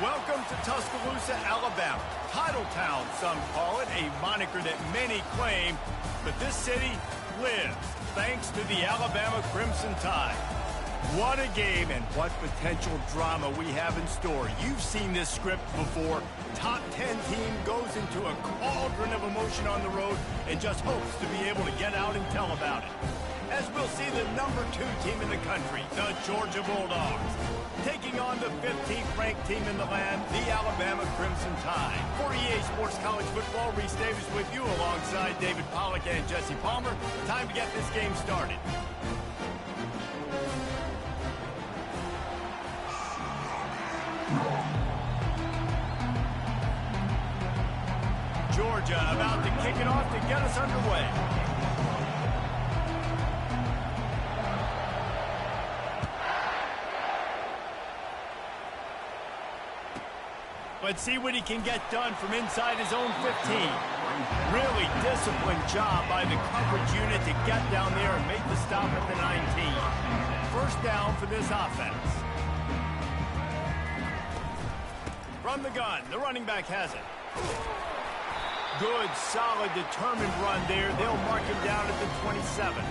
Welcome to Tuscaloosa, Alabama. Titletown, some call it, a moniker that many claim, but this city lives thanks to the Alabama Crimson Tide. What a game and what potential drama we have in store. You've seen this script before. Top 10 team goes into a cauldron of emotion on the road and just hopes to be able to get out and tell about it. As we'll see the number 2 team in the country, the Georgia Bulldogs, taking on the 15th ranked team in the land, the Alabama Crimson Tide. For EA Sports College Football, Reese Davis with you alongside David Pollack and Jesse Palmer. Time to get this game started. Georgia about to kick it off to get us underway. Let's see what he can get done from inside his own 15. Really disciplined job by the coverage unit to get down there and make the stop at the 19. First down for this offense. From the gun, the running back has it. Good, solid, determined run there. They'll mark him down at the 27.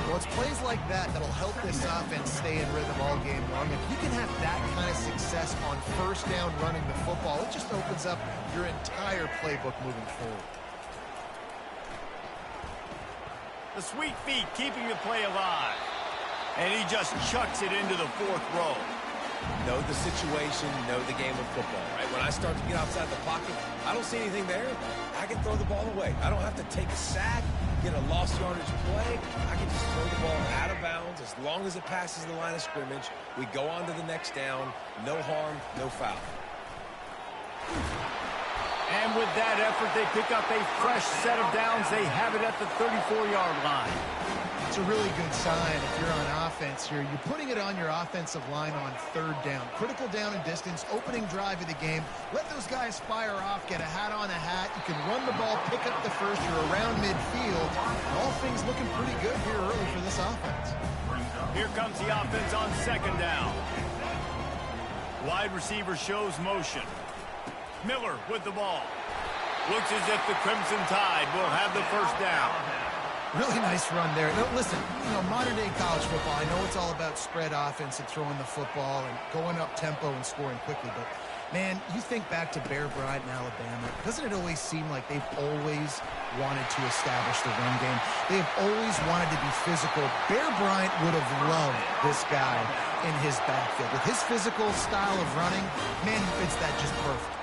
Well, it's plays like that that'll help this offense stay in rhythm all game long. If you can have that kind of success on first down running the football, it just opens up your entire playbook moving forward. The sweet feet keeping the play alive. And he just chucks it into the 4th row. Know the situation, know the game of football, right? When I start to get outside the pocket, I don't see anything there. I can throw the ball away. I don't have to take a sack, get a lost yardage play. I can just throw the ball out of bounds. As long as it passes the line of scrimmage, we go on to the next down. No harm, no foul. And with that effort, they pick up a fresh set of downs. They have it at the 34-yard line. It's a really good sign if you're on offense here. You're putting it on your offensive line on 3rd down. Critical down and distance, opening drive of the game. Let those guys fire off, get a hat on a hat. You can run the ball, pick up the first. You're around midfield. All things looking pretty good here early for this offense. Here comes the offense on 2nd down. Wide receiver shows motion. Miller with the ball. Looks as if the Crimson Tide will have the first down. Really nice run there. No, listen, modern-day college football, I know it's all about spread offense and throwing the football and going up tempo and scoring quickly, but, man, you think back to Bear Bryant in Alabama, doesn't it always seem like they've always wanted to establish the run game? They've always wanted to be physical. Bear Bryant would have loved this guy in his backfield. With his physical style of running, man, he fits that just perfect.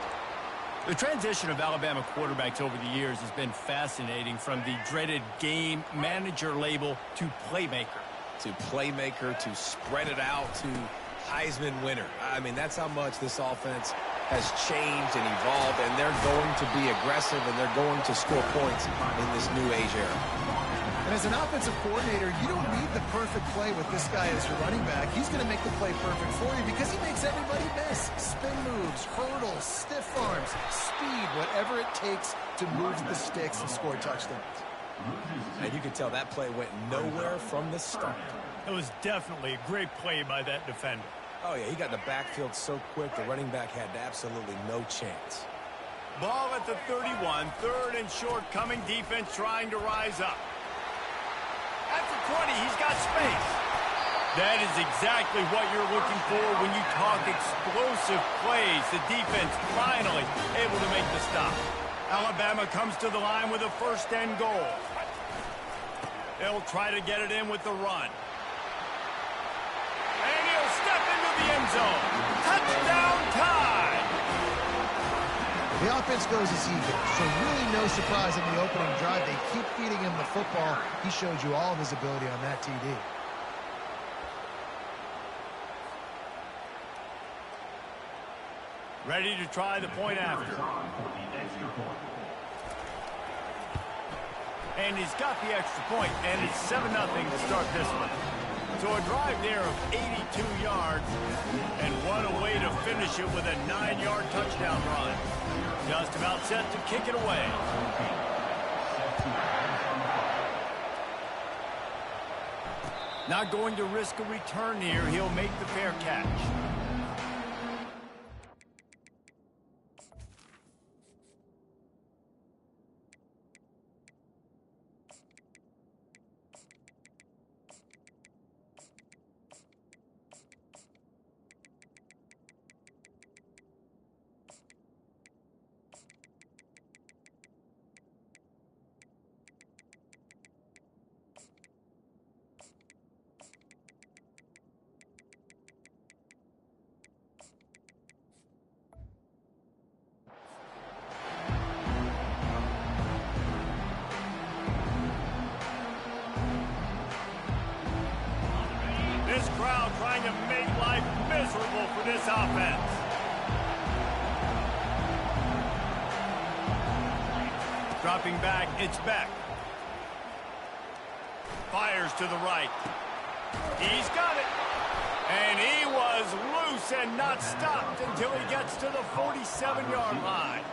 The transition of Alabama quarterbacks over the years has been fascinating, from the dreaded game manager label to playmaker. To playmaker, to spread it out, to Heisman winner. I mean, that's how much this offense has changed and evolved, and they're going to be aggressive, and they're going to score points in this new age era. And as an offensive coordinator, you don't need the perfect play with this guy as your running back. He's going to make the play perfect for you because he makes everybody miss. Spin moves, hurdles, stiff arms, speed, whatever it takes to move the sticks and score touchdowns. And you can tell that play went nowhere from the start. It was definitely a great play by that defender. Oh, yeah, he got in the backfield so quick, the running back had absolutely no chance. Ball at the 31, 3rd and short, coming, defense trying to rise up. At the 20, he's got space. That is exactly what you're looking for when you talk explosive plays. The defense finally able to make the stop. Alabama comes to the line with a 1st and goal. They'll try to get it in with the run. And he'll step into the end zone. Touchdown Tide! The offense goes as he goes, so really no surprise in the opening drive. They keep feeding him the football. He showed you all of his ability on that TD. Ready to try the point after. And he's got the extra point, and it's 7-0 to start this one. So a drive there of 82 yards, and what a way to finish it with a 9-yard touchdown run. Just about set to kick it away. Not going to risk a return here. He'll make the fair catch. trying to make life miserable for this offense. Dropping back, it's Beck. Fires to the right. He's got it. And he was loose and not stopped until he gets to the 47-yard line.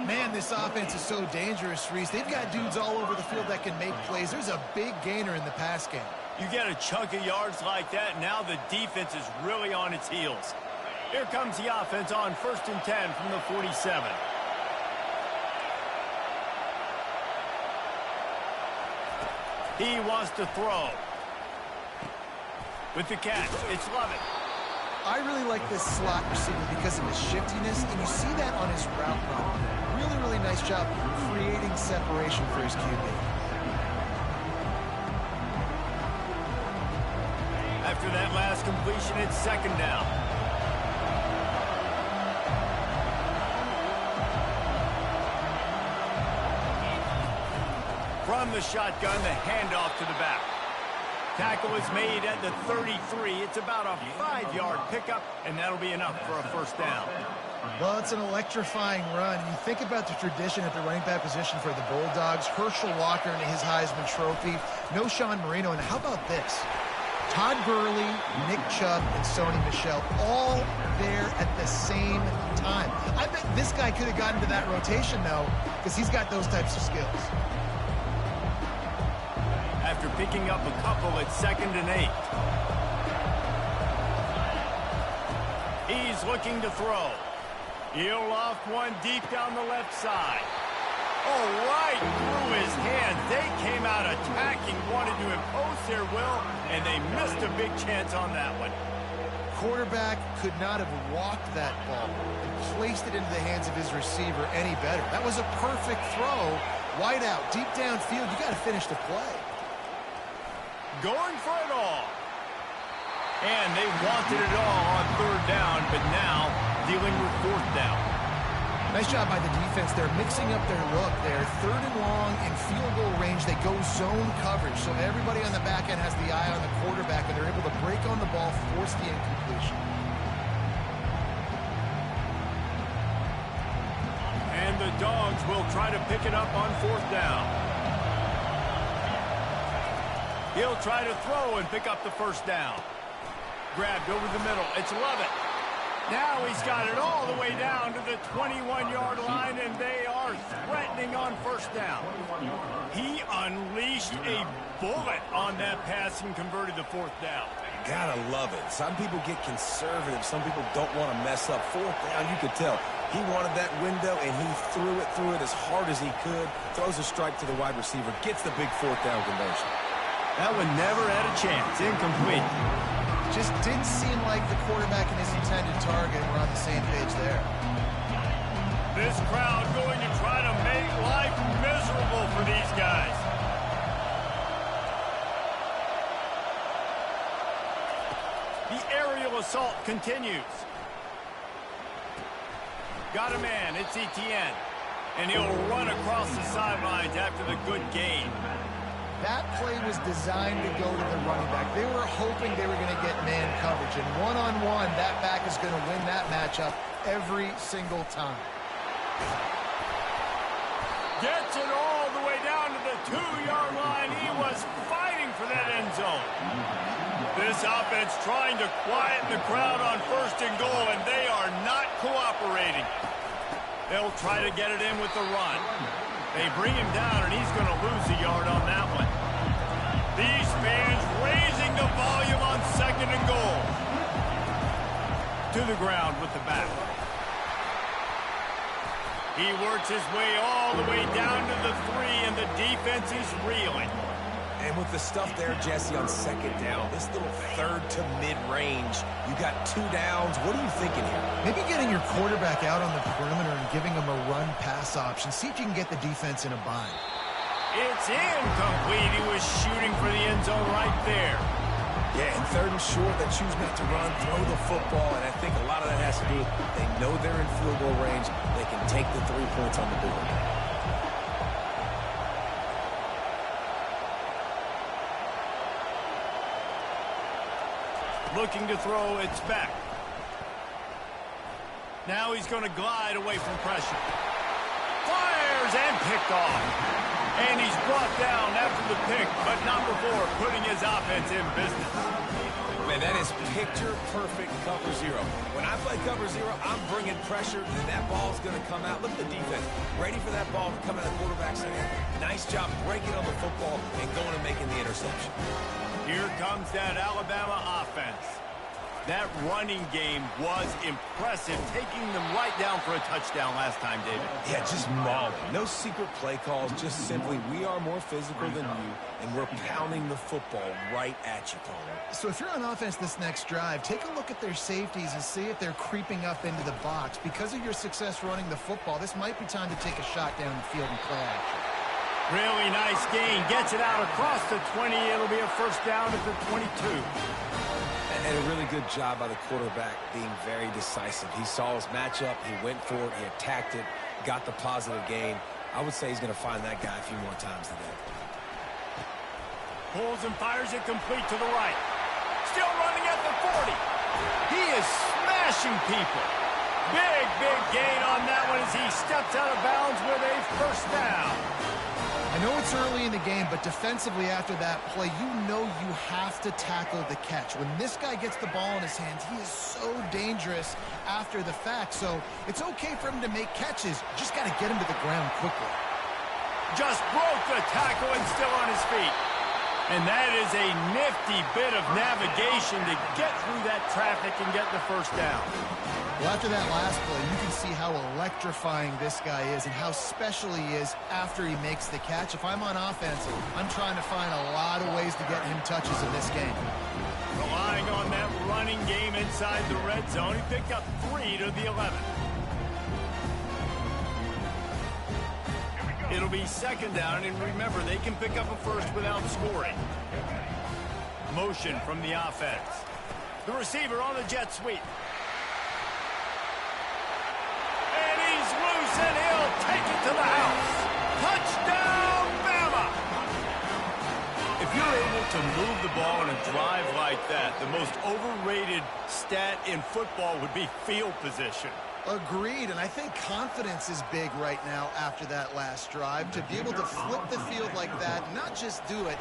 Man, this offense is so dangerous, Reese. They've got dudes all over the field that can make plays. There's a big gainer in the pass game. You get a chunk of yards like that, now the defense is really on its heels. Here comes the offense on 1st and 10 from the 47. He wants to throw. With the catch, it's Lovett. I really like this slot receiver because of his shiftiness, and you see that on his route run. Really, really nice job creating separation for his QB. After that last completion, it's 2nd down. From the shotgun, the handoff to the back. Tackle is made at the 33. It's about a 5-yard pickup, and that'll be enough for a 1st down. Well, it's an electrifying run. You think about the tradition at the running back position for the Bulldogs. Herschel Walker and his Heisman Trophy. No Sean Marino. And how about this? Todd Gurley, Nick Chubb, and Sony Michel all there at the same time. I bet this guy could have gotten to that rotation, though, because he's got those types of skills. After picking up a couple, it's 2nd and 8. He's looking to throw. He'll loft one deep down the left side. Oh, right through his hands. They came out attacking, wanted to impose their will, and they missed a big chance on that one. Quarterback could not have walked that ball and placed it into the hands of his receiver any better. That was a perfect throw. Wide out, deep downfield. You got to finish the play. Going for it all. And they wanted it all on 3rd down, but now dealing with 4th down. Nice job by the defense. They're mixing up their look there. 3rd and long in field goal range. They go zone coverage. So everybody on the back end has the eye on the quarterback, and they're able to break on the ball, force the incompletion. And the Dogs will try to pick it up on 4th down. He'll try to throw and pick up the 1st down. Grabbed over the middle. It's Lovett. Now he's got it all the way down to the 21-yard line, and they are threatening on 1st down. He unleashed a bullet on that pass and converted the 4th down. Gotta love it. Some people get conservative. Some people don't want to mess up. 4th down, you could tell. He wanted that window, and he threw it as hard as he could. Throws a strike to the wide receiver. Gets the big 4th down conversion. That one never had a chance. Incomplete. Just didn't seem like the quarterback and his intended target were on the same page there. This crowd going to try to make life miserable for these guys. The aerial assault continues. Got a man. It's Etienne. And he'll run across the sidelines after the good gain. That play was designed to go to the running back. They were hoping they were going to get man coverage. And one-on-one, that back is going to win that matchup every single time. Gets it all the way down to the 2-yard line. He was fighting for that end zone. This offense trying to quieten the crowd on 1st and goal, and they are not cooperating. They'll try to get it in with the run. They bring him down, and he's going to lose a yard on that one. These fans raising the volume on 2nd and goal. To the ground with the back. He works his way all the way down to the 3, and the defense is reeling. And with the stuff there, Jesse, on 2nd down, this little 3rd to mid-range, you got 2 downs. What are you thinking here? Maybe getting your quarterback out on the perimeter and giving him a run-pass option. See if you can get the defense in a bind. It's incomplete. He was shooting for the end zone right there. Yeah, and 3rd and short, they choose not to run, throw the football, and I think a lot of that has to do with they know they're in field goal range. They can take the 3 points on the board. Looking to throw, it's back. Now he's going to glide away from pressure. Fires and picked off. And he's brought down after the pick, but not before putting his offense in business. Man, that is picture-perfect cover zero. When I play cover zero, I'm bringing pressure, and that ball's going to come out. Look at the defense. Ready for that ball to come out of the quarterback's hand. Nice job breaking on the football and going and making the interception. Here comes that Alabama offense. That running game was impressive, taking them right down for a touchdown last time, David. Yeah, just mauling. No secret play calls, just simply we are more physical than you, and we're pounding the football right at you, Palmer. So if you're on offense this next drive, take a look at their safeties and see if they're creeping up into the box. Because of your success running the football, this might be time to take a shot down the field and play action. Really nice gain. Gets it out across the 20. It'll be a first down at the 22. And a really good job by the quarterback being very decisive. He saw his matchup, he went for it, he attacked it, got the positive gain. I would say he's going to find that guy a few more times today. Pulls and fires it complete to the right. Still running at the 40. He is smashing people. Big gain on that one as he steps out of bounds with a first down. I know it's early in the game, but defensively after that play, you know you have to tackle the catch. When this guy gets the ball in his hands, he is so dangerous after the fact. So it's okay for him to make catches. Just got to get him to the ground quickly. Just broke the tackle and still on his feet. And that is a nifty bit of navigation to get through that traffic and get the first down. Well, after that last play, you can see how electrifying this guy is and how special he is after he makes the catch. If I'm on offense, I'm trying to find a lot of ways to get him touches in this game. Relying on that running game inside the red zone, he picked up 3 to the 11. It'll be second down, and remember, they can pick up a first without scoring. Motion from the offense. The receiver on the jet sweep. And he's loose, and he'll take it to the house. Touchdown, Bama! If you're able to move the ball in a drive like that, the most overrated stat in football would be field position. Agreed, and I think confidence is big right now after that last drive. To be able to flip the field like that, not just do it,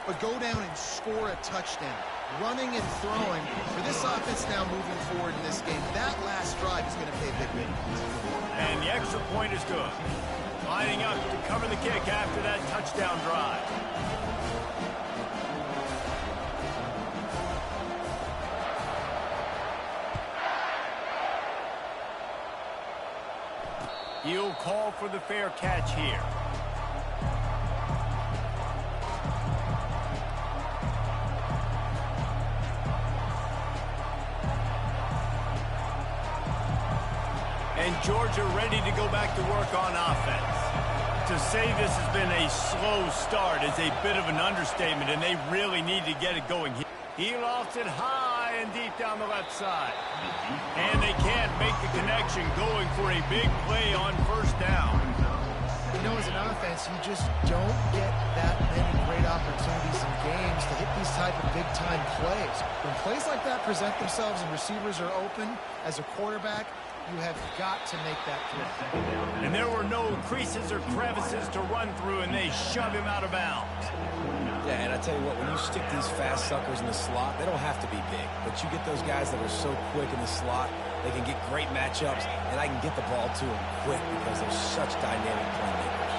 but go down and score a touchdown. Running and throwing, for this offense now moving forward in this game, that last drive is going to pay big dividends. And the extra point is good. Lining up to cover the kick after that touchdown drive. He'll call for the fair catch here. And Georgia ready to go back to work on offense. To say this has been a slow start is a bit of an understatement, and they really need to get it going. He lost it high and deep down the left side. And they can't make the connection, going for a big play on first down. You know, as an offense, you just don't get that many great opportunities in games to hit these type of big-time plays. When plays like that present themselves and receivers are open, as a quarterback, you have got to make that throw. And there were no creases or crevices to run through, and they shove him out of bounds. Yeah, and I tell you what, when you stick these fast suckers in the slot, they don't have to be big. But you get those guys that are so quick in the slot, they can get great matchups, and I can get the ball to them quick because they're such dynamic playmakers.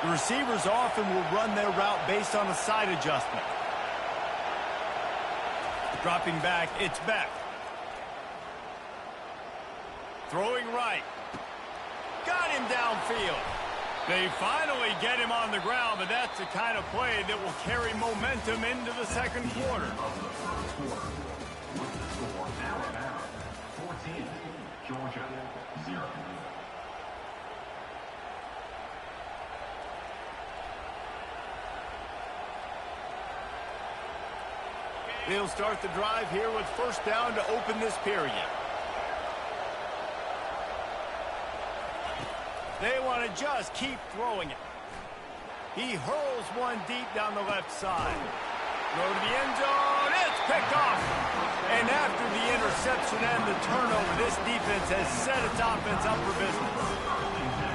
The receivers often will run their route based on a side adjustment. Dropping back, it's Beck. Throwing right. Got him downfield. They finally get him on the ground, but that's the kind of play that will carry momentum into the second quarter. Alabama 14, Georgia 0. They'll start the drive here with first down to open this period. They want to just keep throwing it. He hurls one deep down the left side. Go to the end zone. It's picked off. And after the interception and the turnover, this defense has set its offense up for business.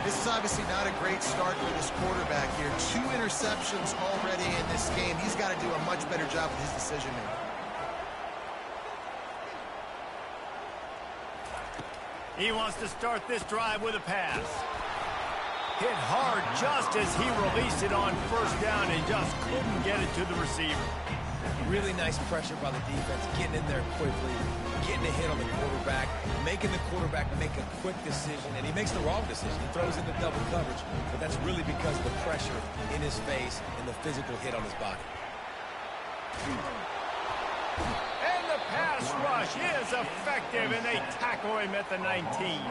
This is obviously not a great start for this quarterback here. 2 interceptions already in this game. He's got to do a much better job with his decision-making. He wants to start this drive with a pass. Hit hard just as he released it on first down and just couldn't get it to the receiver. Really nice pressure by the defense, getting in there quickly, getting a hit on the quarterback, making the quarterback make a quick decision, and he makes the wrong decision. He throws into double coverage, but that's really because of the pressure in his face and the physical hit on his body. And the pass rush is effective, and they tackle him at the 19.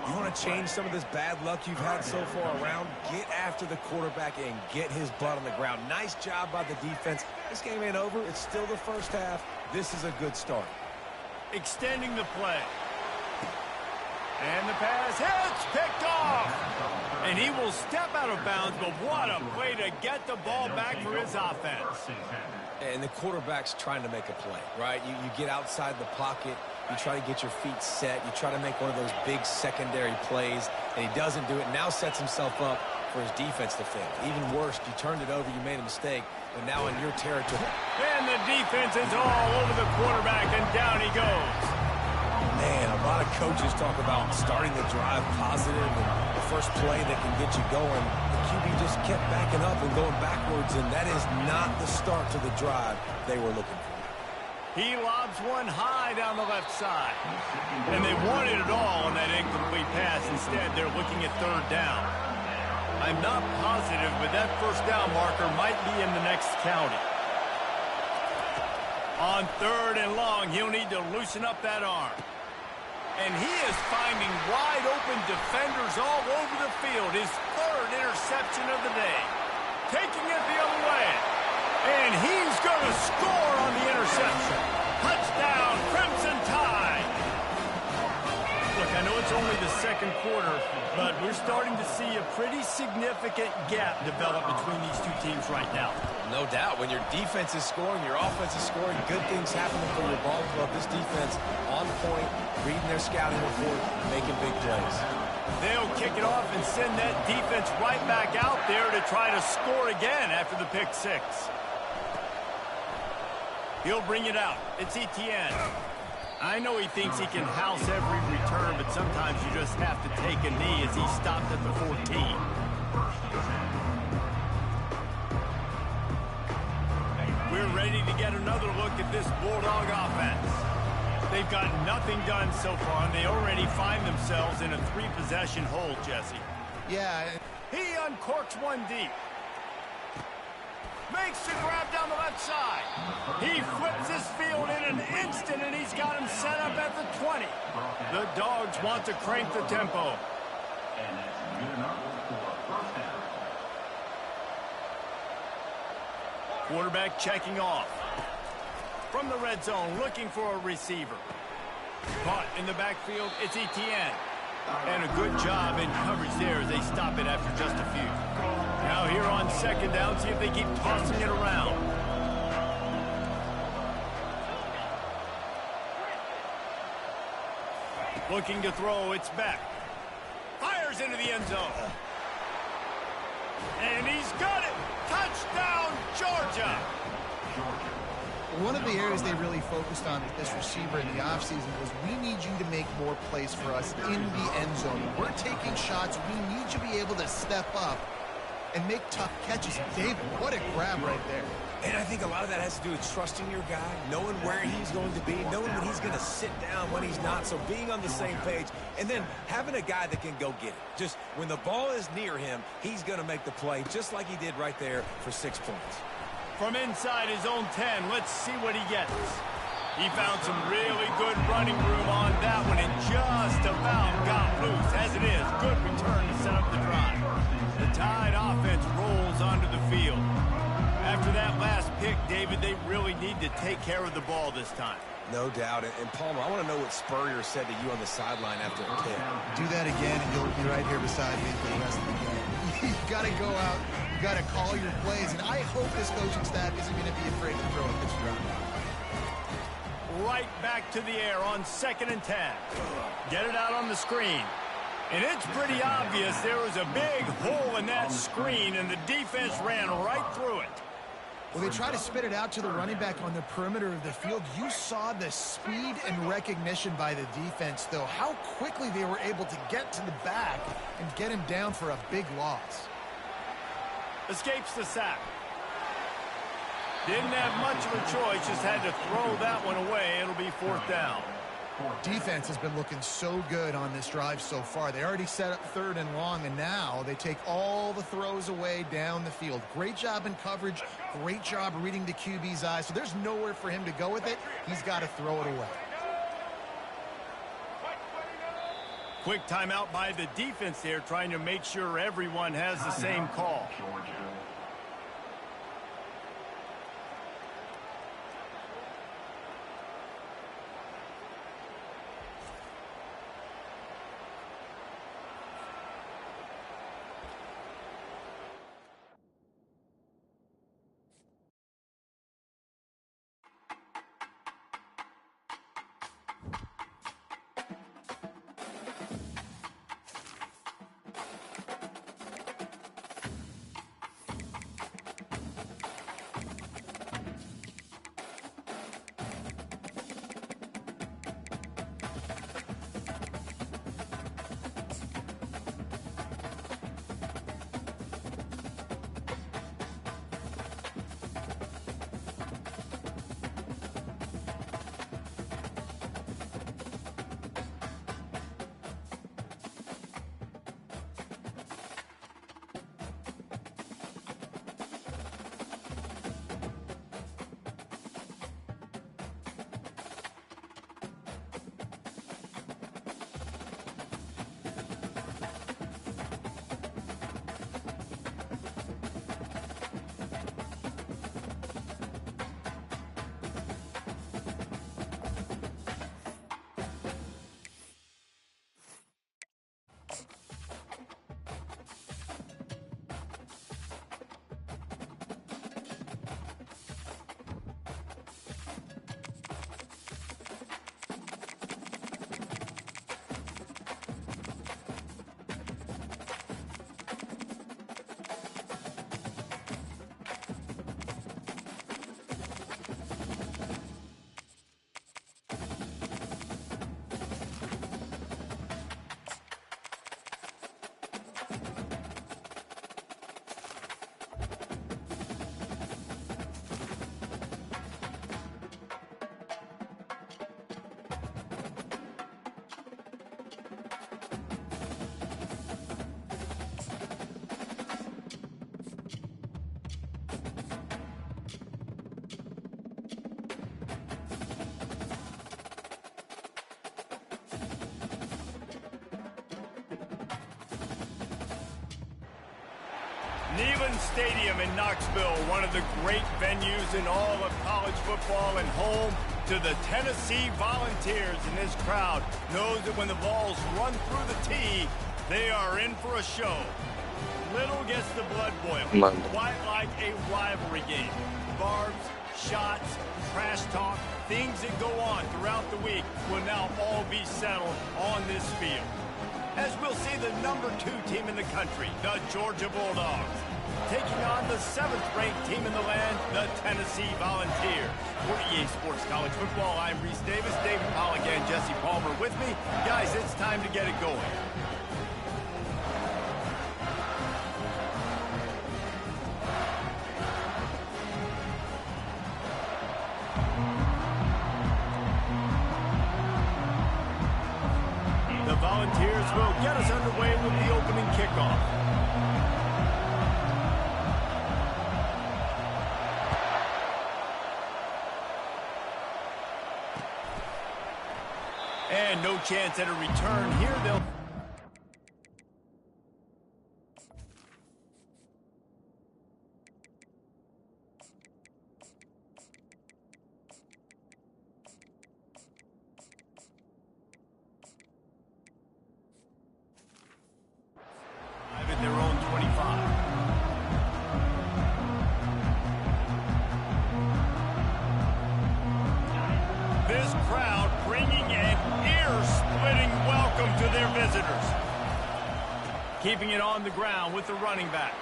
You want to change some of this bad luck you've had so far around? Get after the quarterback and get his butt on the ground. Nice job by the defense. This game ain't over. It's still the first half. This is a good start. Extending the play. And the pass hits, picked off. And he will step out of bounds, but what a play to get the ball back for his offense. And the quarterback's trying to make a play, right? You get outside the pocket. You try to get your feet set. You try to make one of those big secondary plays, and he doesn't do it. Now sets himself up for his defense to fail. Even worse, you turned it over, you made a mistake, but now in your territory. And the defense is all over the quarterback, and down he goes. Man, a lot of coaches talk about starting the drive positive and the first play that can get you going. The QB just kept backing up and going backwards, and that is not the start to the drive they were looking for. He lobs one high down the left side. And they wanted it all on that incomplete pass. Instead, they're looking at third down. I'm not positive, but that first down marker might be in the next county. On third and long, he'll need to loosen up that arm. And he is finding wide open defenders all over the field. His third interception of the day. Taking it the other way. And he's going to score on the interception. Touchdown, Crimson Tide. Look, I know it's only the second quarter, but we're starting to see a pretty significant gap develop between these two teams right now. No doubt. When your defense is scoring, your offense is scoring, good things happening for your ball club. This defense on point, reading their scouting report, making big plays. They'll kick it off and send that defense right back out there to try to score again after the pick six. He'll bring it out. It's Etienne. I know he thinks he can house every return, but sometimes you just have to take a knee as he stopped at the 14. We're ready to get another look at this Bulldog offense. They've got nothing done so far, and they already find themselves in a 3-possession hole, Jesse. Yeah. He uncorks one deep. Makes the grab down the left side. He flips his field in an instant, and he's got him set up at the 20. The Dogs want to crank the tempo. And that's good enough for first down. Quarterback checking off. From the red zone, looking for a receiver. Caught in the backfield, it's Etienne. And a good job in coverage there as they stop it after just a few. Now here on second down, see if they keep tossing it around. Looking to throw, it's Beck. Fires into the end zone. And he's got it. Touchdown, Georgia. One of the areas they really focused on with this receiver in the offseason was we need you to make more plays for us in the end zone. We're taking shots. We need you to be able to step up and make tough catches. David, what a grab right there. And I think a lot of that has to do with trusting your guy, knowing where he's going to be, knowing when he's going to sit down, when he's not, so being on the same page, and then having a guy that can go get it. Just when the ball is near him, he's going to make the play, just like he did right there for 6 points. From inside his own 10, let's see what he gets. He found some really good running room on that one and just about got loose. As it is, good return to set up the drive. The Tide offense rolls onto the field. After that last pick, David, they really need to take care of the ball this time. No doubt. And Palmer, I want to know what Spurrier said to you on the sideline after a kick. Do that again, and you'll be right here beside me for the rest of the game. You got to go out got to call your plays, and I hope this coaching staff isn't going to be afraid to throw it this round. Right back to the air on 2nd and 10. Get it out on the screen. And it's pretty obvious there was a big hole in that screen, and the defense ran right through it. Well, they try to spit it out to the running back on the perimeter of the field. You saw the speed and recognition by the defense, though. How quickly they were able to get to the back and get him down for a big loss. Escapes the sack. Didn't have much of a choice, just had to throw that one away. It'll be 4th down. Defense has been looking so good on this drive so far. They already set up 3rd and long, and now they take all the throws away down the field. Great job in coverage, great job reading the QB's eyes. So there's nowhere for him to go with it. He's got to throw it away. Quick timeout by the defense there, trying to make sure everyone has the same call. Neyland Stadium in Knoxville, one of the great venues in all of college football, and home to the Tennessee Volunteers. And this crowd knows that when the balls run through the tee, they are in for a show. Little gets the blood boiling, quite like a rivalry game. Barbs, shots, trash talk, things that go on throughout the week will now all be settled on this field. As we'll see the number 2 team in the country, the Georgia Bulldogs, taking on the 7th-ranked team in the land, the Tennessee Volunteers. For EA Sports College Football, I'm Reese Davis, David Pollock, and Jesse Palmer with me. Guys, it's time to get it going. The Volunteers will get us underway with the opening kickoff. And no chance at a return here. They'll... at their own 25. crowd bringing an ear-splitting welcome to their visitors. Keeping it on the ground with the running back.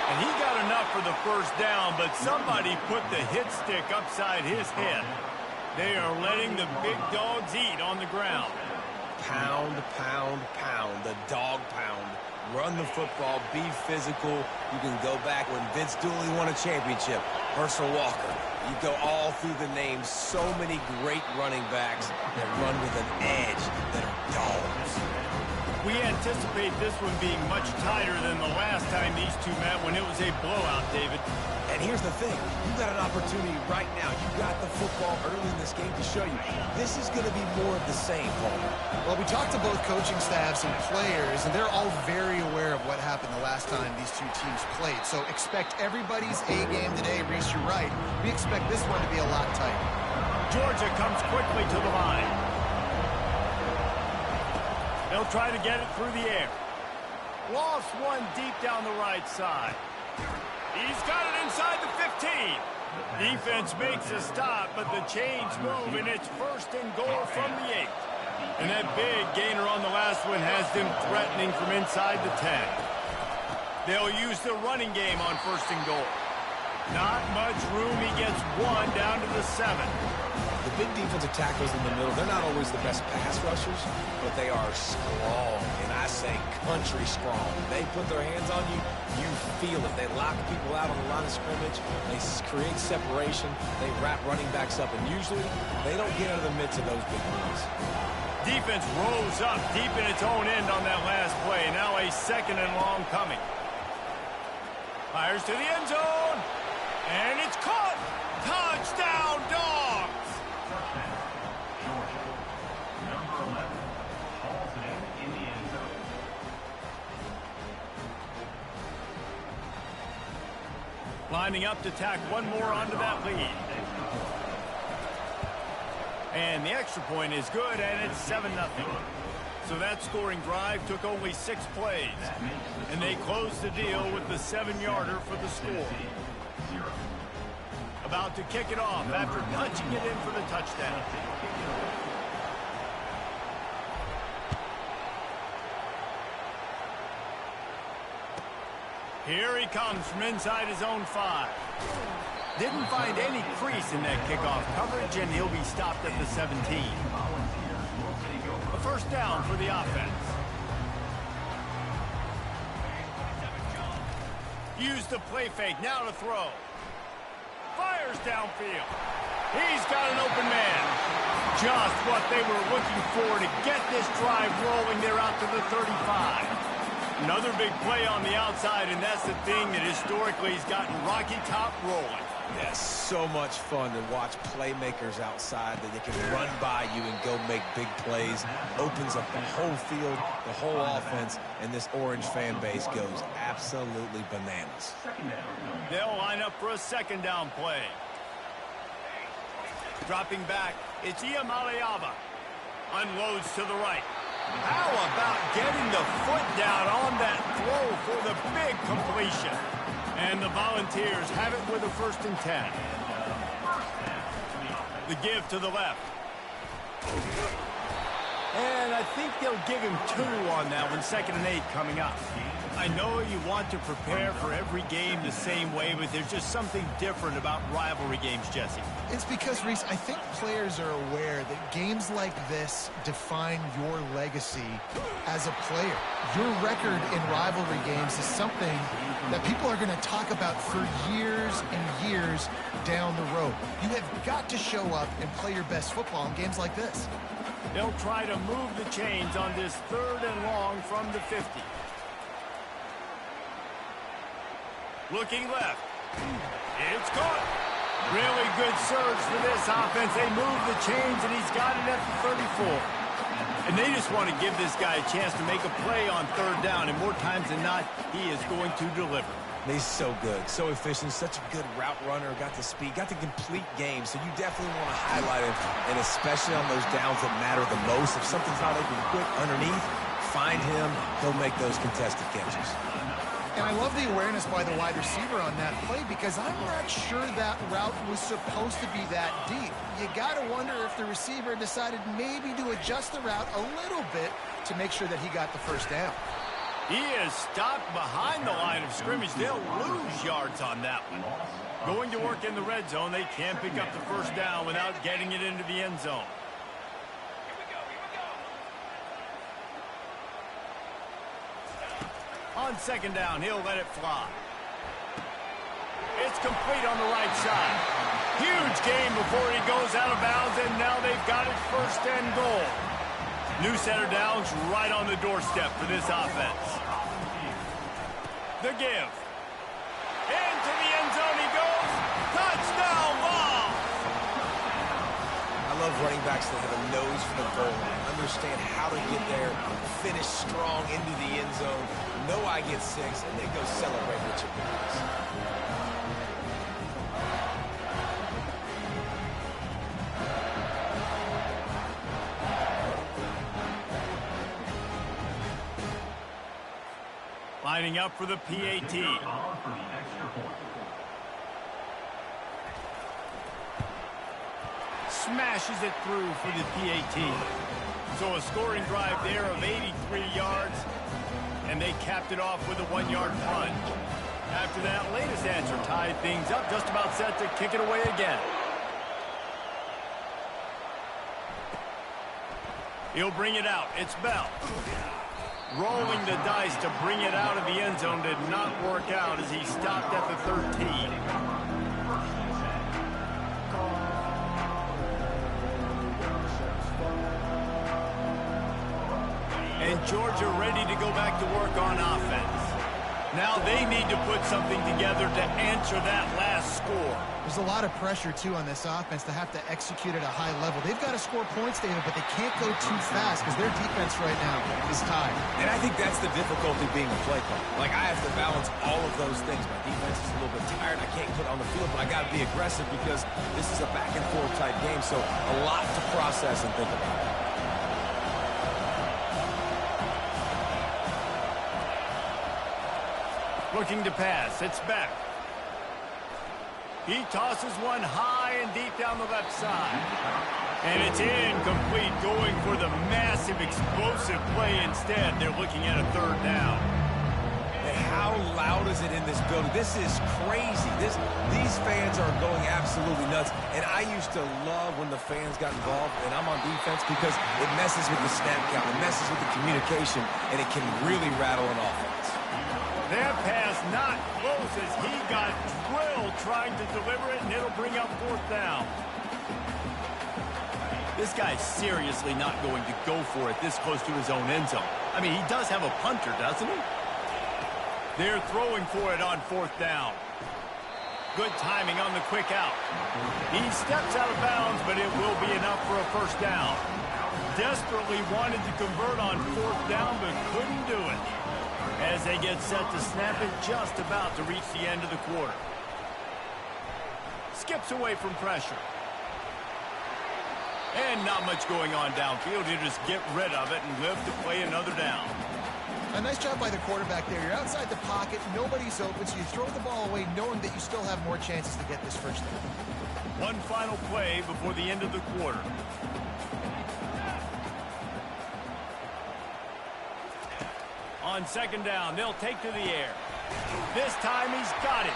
And he got enough for the first down, but somebody put the hit stick upside his head. They are letting the big dogs eat on the ground. Pound, pound, pound, the dog pound. Run the football, be physical. You can go back when Vince Dooley won a championship. Herschel Walker. You go all through the names. So many great running backs that run with an edge that are dogs. We anticipate this one being much tighter than the last time these two met when it was a blowout, David. And here's the thing. You've got an opportunity right now. You got the football early in this game to show you. This is going to be more of the same, Paul. Well, we talked to both coaching staffs and players, and they're all very aware of what happened the last time these two teams played. So expect everybody's A game today, Reese, you're right. We expect this one to be a lot tighter. Georgia comes quickly to the line. They'll try to get it through the air. Lost one deep down the right side. He's got it inside the 15. Defense makes a stop, but the chains move, and it's 1st and goal from the 8. And that big gainer on the last one has them threatening from inside the 10. They'll use the running game on 1st and goal. Not much room. He gets one down to the 7. The big defensive tackles in the middle, they're not always the best pass rushers, but they are strong, and I say country strong. They put their hands on you, you feel it. They lock people out on the line of scrimmage. They create separation. They wrap running backs up, and usually they don't get out of the midst of those big boys. Defense rolls up deep in its own end on that last play. Now a 2nd and long coming. Fires to the end zone, and it's caught. Touchdown, Dogs! Lining up to tack one more onto that lead. And the extra point is good, and it's 7-0. So that scoring drive took only 6 plays. And they closed the deal with the 7-yarder for the score. About to kick it off after punching it in for the touchdown. Here he comes from inside his own 5. Didn't find any crease in that kickoff coverage, and he'll be stopped at the 17. A 1st down for the offense. Use the play fake, now to throw. Fires downfield. He's got an open man. Just what they were looking for to get this drive rolling. They're out to the 35. Another big play on the outside, and that's the thing that historically has gotten Rocky Top rolling. Yes, so much fun to watch playmakers outside that they can run by you and go make big plays. Opens up the whole field, the whole offense, and this Orange fan base goes absolutely bananas. They'll line up for a 2nd down play. Dropping back, it's Iamaleava. Unloads to the right. How about getting the foot down on that throw for the big completion? And the Volunteers have it with a 1st and 10. The give to the left. And I think they'll give him 2 on that one. 2nd and 8 coming up. I know you want to prepare for every game the same way, but there's just something different about rivalry games, Jesse. It's because, Reese, I think players are aware that games like this define your legacy as a player. Your record in rivalry games is something that people are going to talk about for years and years down the road. You have got to show up and play your best football in games like this. They'll try to move the chains on this 3rd and long from the 50. Looking left. It's caught. Really good surge for this offense. They move the chains, and he's got it at the 34. And they just want to give this guy a chance to make a play on 3rd down, and more times than not, he is going to deliver. He's so good, so efficient, such a good route runner, got the speed, got the complete game, so you definitely want to highlight him, and especially on those downs that matter the most. If something's not open quick underneath, find him, he'll make those contested catches. And I love the awareness by the wide receiver on that play because I'm not sure that route was supposed to be that deep. You got to wonder if the receiver decided maybe to adjust the route a little bit to make sure that he got the first down. He is stopped behind the line of scrimmage. They'll lose yards on that one. Going to work in the red zone, they can't pick up the first down without getting it into the end zone. On second down, he'll let it fly. It's complete on the right side. Huge gain before he goes out of bounds, and now they've got it first and goal. New center downs right on the doorstep for this offense. The give. Into the end zone he goes. Touchdown ball! I love running backs that have a nose for the goal line. Understand how to get there, finish strong into the end zone. Know I get 6, and they go celebrate with your guys. Lining up for the PAT. Smashes it through for the PAT. So a scoring drive there of 83 yards, and they capped it off with a 1-yard plunge. After that latest answer tied things up, just about set to kick it away again. He'll bring it out. It's Bell. Rolling the dice to bring it out of the end zone did not work out as he stopped at the 13. And Georgia ready to go back to work on offense. Now they need to put something together to answer that last score. There's a lot of pressure, too, on this offense to have to execute at a high level. They've got to score points, David, but they can't go too fast because their defense right now is tired. And I think that's the difficulty being a play caller. Like, I have to balance all of those things. My defense is a little bit tired. I can't put it on the field, but I got to be aggressive because this is a back-and-forth type game, so a lot to process and think about. Looking to pass. It's back. He tosses one high and deep down the left side. And it's incomplete, going for the massive explosive play instead. They're looking at a third down. And how loud is it in this building? This is crazy. These fans are going absolutely nuts. And I used to love when the fans got involved, and I'm on defense because it messes with the snap count. It messes with the communication, and it can really rattle an offense. That pass not close as he got drilled trying to deliver it, and it'll bring up fourth down. This guy's seriously not going to go for it this close to his own end zone. I mean, he does have a punter, doesn't he? They're throwing for it on fourth down. Good timing on the quick out. He steps out of bounds, but it will be enough for a first down. Desperately wanted to convert on fourth down, but couldn't do it. As they get set to snap it, just about to reach the end of the quarter. Skips away from pressure. And not much going on downfield. You just get rid of it and live to play another down. A nice job by the quarterback there. You're outside the pocket, nobody's open, so you throw the ball away knowing that you still have more chances to get this first down. One final play before the end of the quarter. On second down, they'll take to the air. This time he's got it.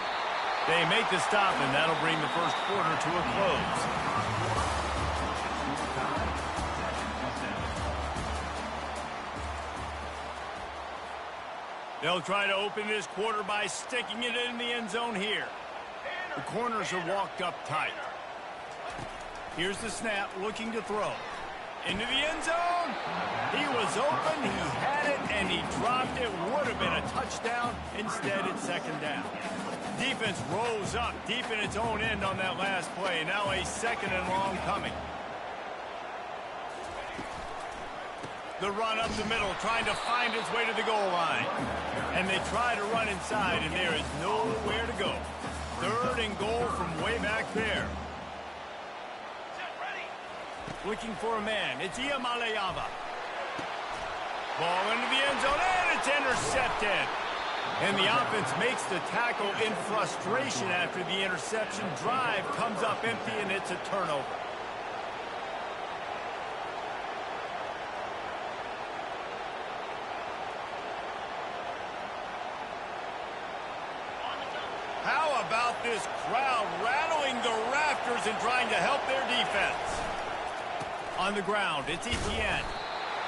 They make the stop, and that'll bring the first quarter to a close. They'll try to open this quarter by sticking it in the end zone here. The corners are walked up tight. Here's the snap, looking to throw. Into the end zone. He was open, he had it, and he dropped it. Would have been a touchdown. Instead, it's second down. Defense rose up deep in its own end on that last play. Now a second and long coming. The run up the middle, trying to find its way to the goal line. And they try to run inside, and there is nowhere to go. Third and goal from way back there. Looking for a man. It's Iamaleava. Ball into the end zone, and it's intercepted. And the offense makes the tackle in frustration after the interception. Drive comes up empty, and it's a turnover. How about this crowd rattling the rafters and trying to help their defense? On the ground, it's Etienne.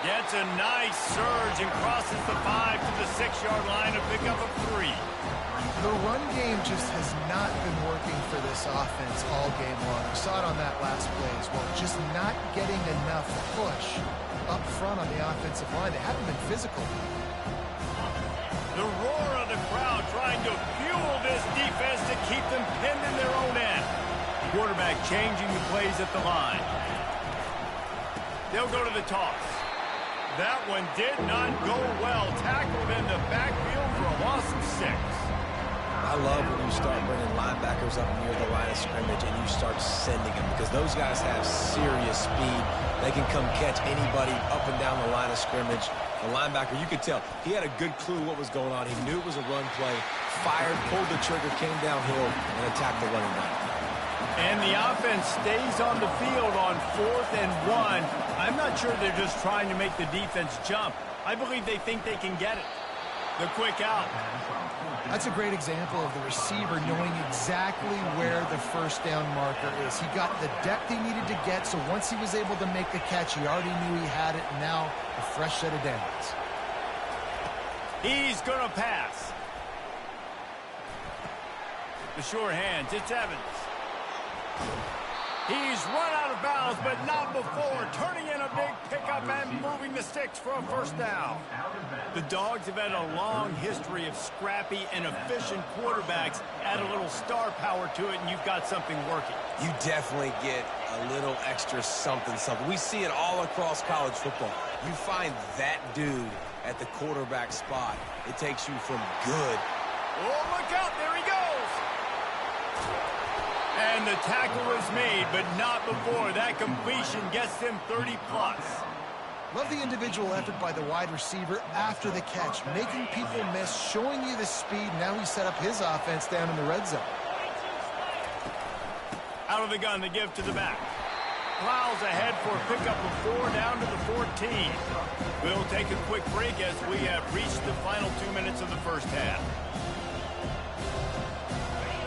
Gets a nice surge and crosses the 5 to the 6-yard line to pick up a 3. The run game just has not been working for this offense all game long. We saw it on that last play as well. Just not getting enough push up front on the offensive line. They haven't been physical. The roar of the crowd trying to fuel this defense to keep them pinned in their own end. Quarterback changing the plays at the line. They'll go to the toss. That one did not go well. Tackled in the backfield for a loss of 6. I love when you start bringing linebackers up near the line of scrimmage and you start sending them because those guys have serious speed. They can come catch anybody up and down the line of scrimmage. The linebacker, you could tell, he had a good clue what was going on. He knew it was a run play, fired, pulled the trigger, came downhill, and attacked the running back. And the offense stays on the field on 4th and 1. I'm not sure they're just trying to make the defense jump. I believe they think they can get it. The quick out. That's a great example of the receiver knowing exactly where the first down marker is. He got the depth he needed to get, so once he was able to make the catch, he already knew he had it, and now a fresh set of downs. He's going to pass. The sure hands, it's Evans. He's run out of bounds, but not before. Turning in a big pickup and moving the sticks for a first down. The Dogs have had a long history of scrappy and efficient quarterbacks. Add a little star power to it, and you've got something working. You definitely get a little extra something. We see it all across college football. You find that dude at the quarterback spot. It takes you from good. Oh, look out. There he goes. And the tackle is made, but not before. That completion gets them 30+. Love the individual effort by the wide receiver after the catch, making people miss, showing you the speed. Now he set up his offense down in the red zone. Out of the gun, the give to the back. Plows ahead for a pickup of 4 down to the 14. We'll take a quick break as we have reached the final 2 minutes of the first half.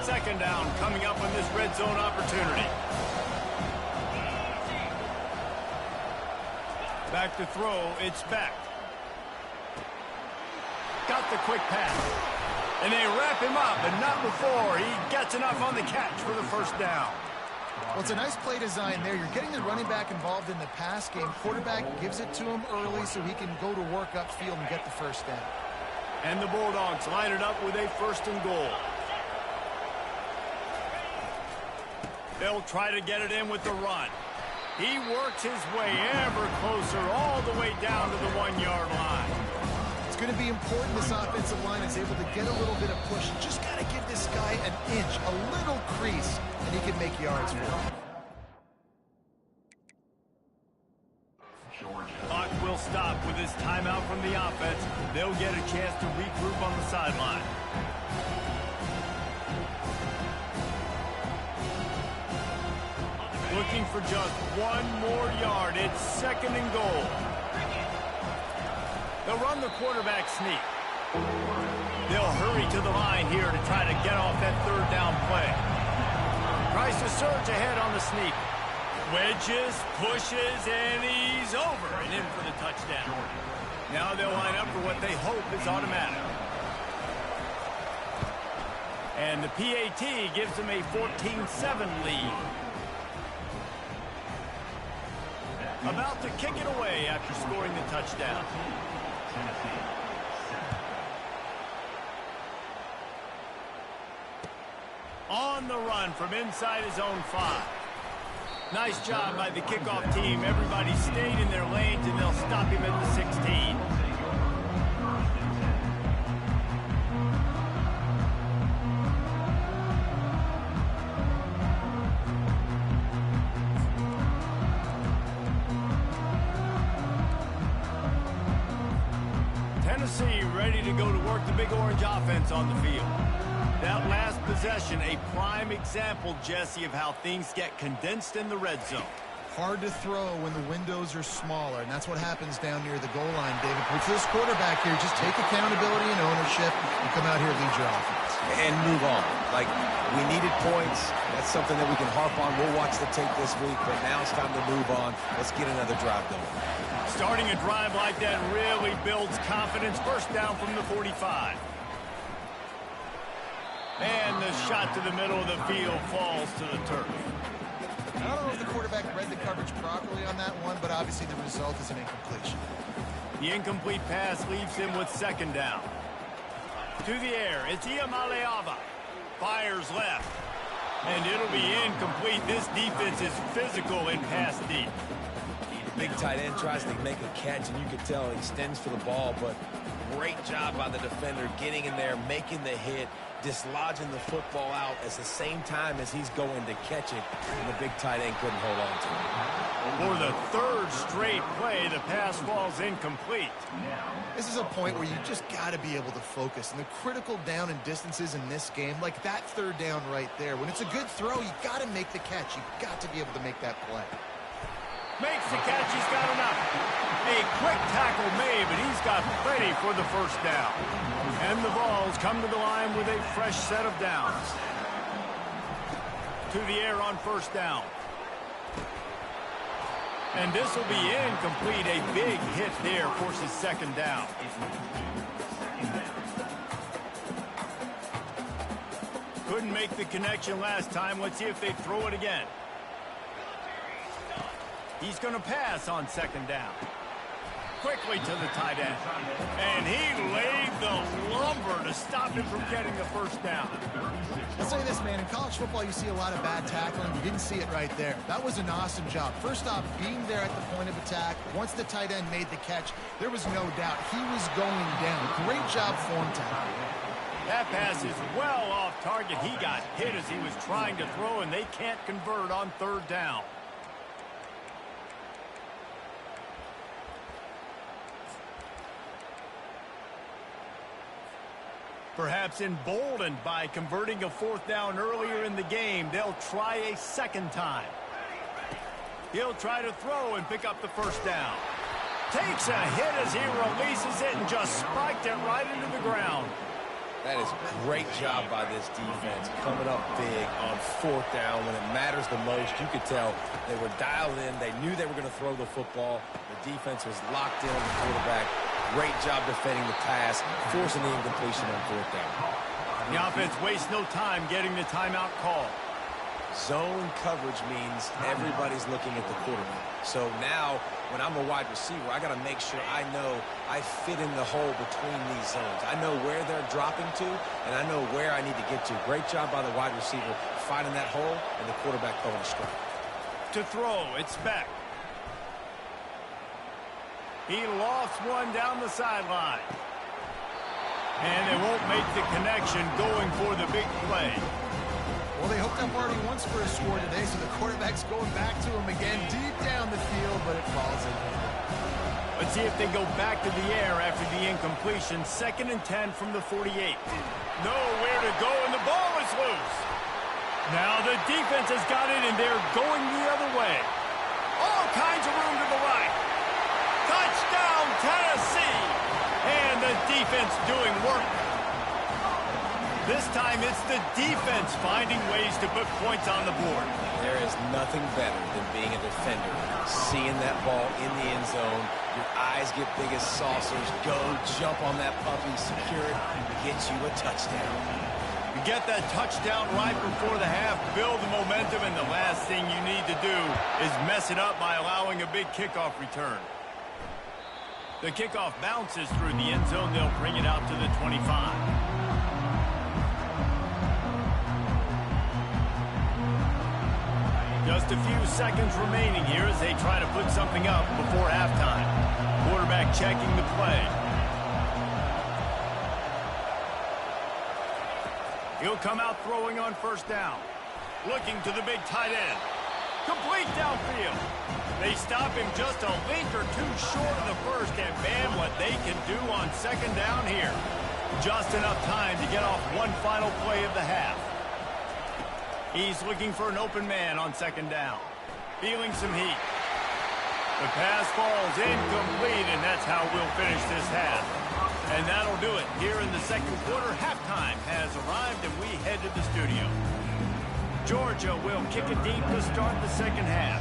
Second down coming up on this red zone opportunity. Back to throw, it's Beck. Got the quick pass. And they wrap him up, but not before he gets enough on the catch for the first down. Well, it's a nice play design there. You're getting the running back involved in the pass game. Quarterback gives it to him early so he can go to work upfield and get the first down. And the Bulldogs line it up with a 1st and goal. They'll try to get it in with the run. He works his way ever closer all the way down to the 1-yard line. It's going to be important this offensive line is able to get a little bit of push. Just got to give this guy an inch, a little crease, and he can make yards for him. Clock will stop with this timeout from the offense. They'll get a chance to regroup on the sideline. Looking for just 1 more yard. It's 2nd and goal. They'll run the quarterback sneak. They'll hurry to the line here to try to get off that 3rd down play. Tries to surge ahead on the sneak. Wedges, pushes, and he's over and in for the touchdown. Now they'll line up for what they hope is automatic. And the PAT gives them a 14-7 lead. About to kick it away after scoring the touchdown. On the run from inside his own 5. Nice job by the kickoff team. Everybody stayed in their lanes, and they'll stop him at the 16. Tennessee ready to go to work the Big Orange offense on the field. That last possession, a prime example, Jesse, of how things get condensed in the red zone. Hard to throw when the windows are smaller, and that's what happens down near the goal line, David. But for this quarterback here, just take accountability and ownership and come out here and lead your offense. And move on. Like, we needed points. That's something that we can harp on. We'll watch the tape this week, but now it's time to move on. Let's get another drive going. Starting a drive like that really builds confidence. First down from the 45. And the shot to the middle of the field falls to the turf. I don't know if the quarterback read the coverage properly on that one, but obviously the result is an incompletion. The incomplete pass leaves him with second down. To the air, it's Iamaleava. Fires left. And it'll be incomplete. This defense is physical in pass deep. Big tight end tries to make a catch, and you can tell he extends for the ball, but great job by the defender getting in there, making the hit, dislodging the football out at the same time as he's going to catch it, and the big tight end couldn't hold on to it. For the third straight play, the pass falls incomplete. This is a point where you just got to be able to focus. And the critical down and distances in this game, like that third down right there, when it's a good throw, you got to make the catch. You've got to be able to make that play. Makes the catch, he's got enough. A quick tackle made, but he's got plenty for the first down. And the Vols come to the line with a fresh set of downs. To the air on first down. And this will be incomplete. A big hit there forces second down. Couldn't make the connection last time. Let's see if they throw it again. He's going to pass on second down. Quickly to the tight end. And he laid the lumber to stop him from getting the first down. I'll say this, man. In college football, you see a lot of bad tackling. You didn't see it right there. That was an awesome job. First off, being there at the point of attack. Once the tight end made the catch, there was no doubt he was going down. Great job form tackling. That pass is well off target. He got hit as he was trying to throw, and they can't convert on third down. Perhaps emboldened by converting a fourth down earlier in the game, they'll try a second time. He'll try to throw and pick up the first down. Takes a hit as he releases it and just spiked it right into the ground. That is a great job by this defense, coming up big on fourth down when it matters the most. You could tell they were dialed in. They knew they were going to throw the football. The defense was locked in on the quarterback. Great job defending the pass, forcing the incompletion on fourth down. The offense wastes no time getting the timeout call. Zone coverage means everybody's looking at the quarterback. So now, when I'm a wide receiver, I got to make sure I know I fit in the hole between these zones. I know where they're dropping to, and I know where I need to get to. Great job by the wide receiver finding that hole, and the quarterback throwing a strike. To throw, it's Beck. He lost one down the sideline. And they won't make the connection going for the big play. Well, they hooked up already once for a score today, so the quarterback's going back to him again deep down the field, but it falls in. Let's see if they go back to the air after the incompletion. 2nd and 10 from the 48. Nowhere to go, and the ball is loose. Now the defense has got it, and they're going the other way. All kinds of room to the right. Touchdown, Tennessee! And the defense doing work. This time it's the defense finding ways to put points on the board. There is nothing better than being a defender. Seeing that ball in the end zone, your eyes get big as saucers. Go jump on that puppy, secure it, get you a touchdown. You get that touchdown right before the half, build the momentum, and the last thing you need to do is mess it up by allowing a big kickoff return. The kickoff bounces through the end zone. They'll bring it out to the 25. Just a few seconds remaining here as they try to put something up before halftime. Quarterback checking the play. He'll come out throwing on first down. Looking to the big tight end. Complete downfield. They They stop him just a link or two short of the first, and man, what they can do on second down here. Just enough time to get off one final play of the half. He's looking for an open man on second down. Feeling some heat. The pass falls incomplete, and that's how we'll finish this half. And that'll do it. Here in the second quarter, halftime has arrived, and we head to the studio. Georgia will kick it deep to start the second half.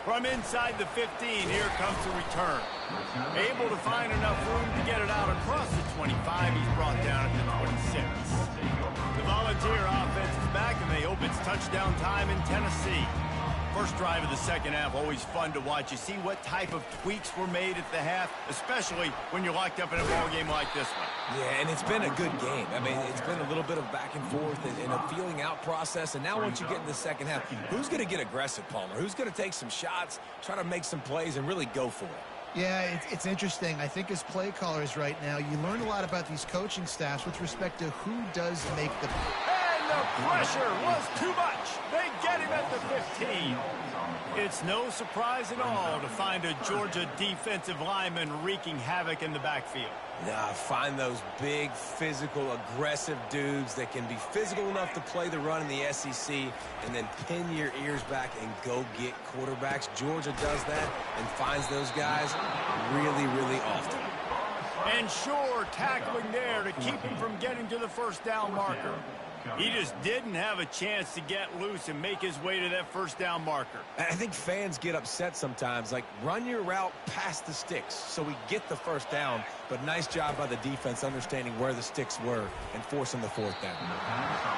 From inside the 15, here comes the return. Able to find enough room to get it out across the 25. He's brought down at the 26. The Volunteer offense is back, and they hope it's touchdown time in Tennessee. First drive of the second half, always fun to watch. You see what type of tweaks were made at the half, especially when you're locked up in a ball game like this one. Yeah, and it's been a good game. I mean, it's been a little bit of back and forth and a feeling out process. And now once you get in the second half, who's going to get aggressive, Palmer? Who's going to take some shots, try to make some plays, and really go for it? Yeah, it's interesting. I think as play callers right now, you learn a lot about these coaching staffs with respect to who does make the... The pressure was too much. They get him at the 15. It's no surprise at all to find a Georgia defensive lineman wreaking havoc in the backfield. Find those big, physical, aggressive dudes that can be physical enough to play the run in the SEC and then pin your ears back and go get quarterbacks. Georgia does that and finds those guys really, really often. And sure, tackling there to keep him from getting to the first down marker. He just didn't have a chance to get loose and make his way to that first down marker. I think fans get upset sometimes, like run your route past the sticks so we get the first down, but nice job by the defense understanding where the sticks were and forcing the fourth down.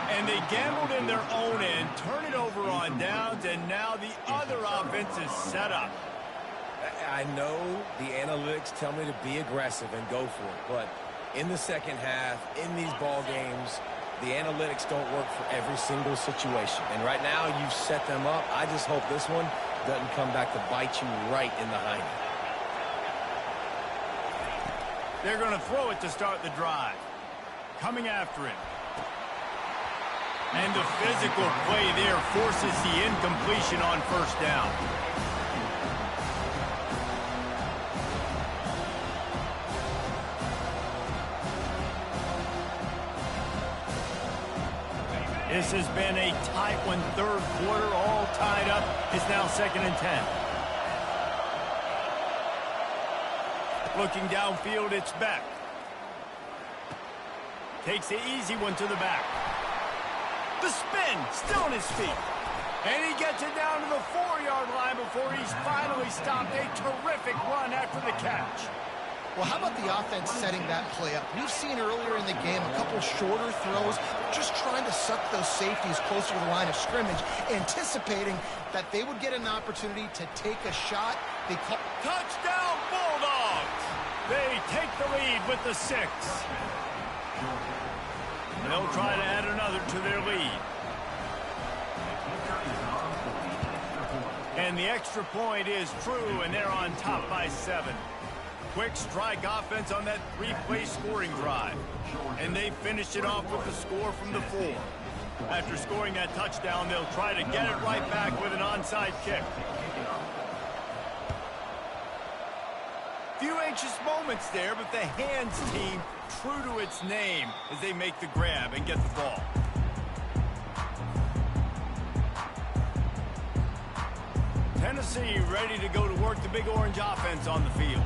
And they gambled in their own end, turn it over on downs, and now the other offense is set up. I know the analytics tell me to be aggressive and go for it, but in the second half, in these ball games, the analytics don't work for every single situation. And right now, you've set them up. I just hope this one doesn't come back to bite you right in the hind. They're going to throw it to start the drive. Coming after him. And the physical play there forces the incompletion on first down. This has been a tight one, third quarter, all tied up. It's now 2nd and 10. Looking downfield, it's Beck. Takes the easy one to the back. The spin, still on his feet. And he gets it down to the 4-yard line before he's finally stopped. A terrific run after the catch. Well, how about the offense setting that play up? We've seen earlier in the game a couple shorter throws, just trying to suck those safeties closer to the line of scrimmage, anticipating that they would get an opportunity to take a shot. They call touchdown Bulldogs! They take the lead with the 6. They'll try to add another to their lead. And the extra point is true, and they're on top by 7. Quick strike offense on that 3-play scoring drive. And they finished it off with the score from the 4. After scoring that touchdown, they'll try to get it right back with an onside kick. Few anxious moments there, but the hands team true to its name as they make the grab and get the ball. Tennessee ready to go to work the Big Orange offense on the field.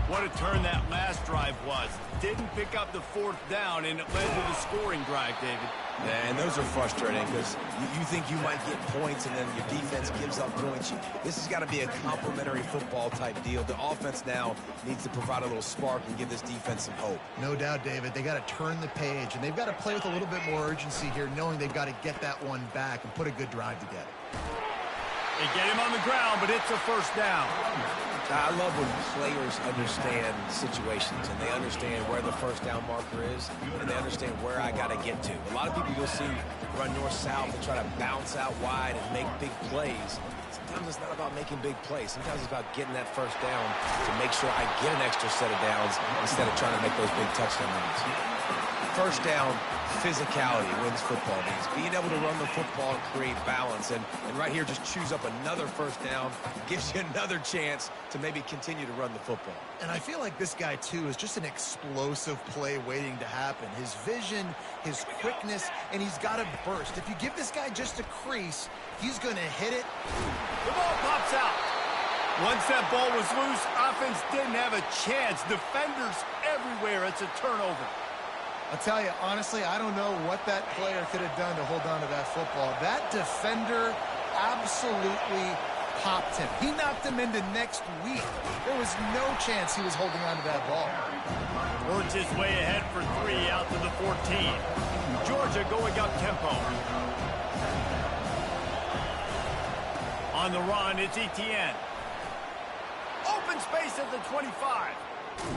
What a turn that last drive was. Didn't pick up the 4th down, and it led to the scoring drive, David. Yeah, and those are frustrating because you think you might get points, and then your defense gives up points. This has got to be a complementary football type deal. The offense now needs to provide a little spark and give this defense some hope. No doubt, David. They got to turn the page, and they've got to play with a little bit more urgency here, knowing they've got to get that one back and put a good drive together. They get him on the ground, but it's a first down. I love when players understand situations and they understand where the first down marker is and they understand where I got to get to. A lot of people you'll see run north-south and try to bounce out wide and make big plays. Sometimes it's not about making big plays. Sometimes it's about getting that first down to make sure I get an extra set of downs instead of trying to make those big touchdown runs. First down, physicality wins football games. Being able to run the football and create balance. And right here, just choose up another first down. Gives you another chance to maybe continue to run the football. And I feel like this guy, too, is just an explosive play waiting to happen. His vision, his quickness, and he's got a burst. If you give this guy just a crease, he's going to hit it. The ball pops out. Once that ball was loose, offense didn't have a chance. Defenders everywhere. It's a turnover. I'll tell you, honestly, I don't know what that player could have done to hold on to that football. That defender absolutely popped him. He knocked him into next week. There was no chance he was holding on to that ball. Works his way ahead for 3 out to the 14. Georgia going up tempo. On the run, it's Etienne. Open space at the 25.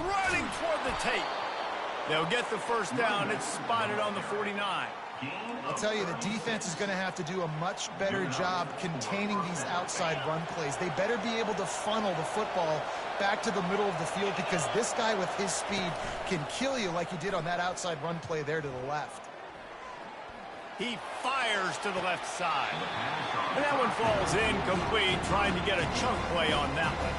Running toward the tape. They'll get the first down. It's spotted on the 49. I'll tell you, the defense is going to have to do a much better job containing these outside run plays. They better be able to funnel the football back to the middle of the field because this guy with his speed can kill you like he did on that outside run play there to the left. He fires to the left side. And that one falls incomplete, trying to get a chunk play on that one.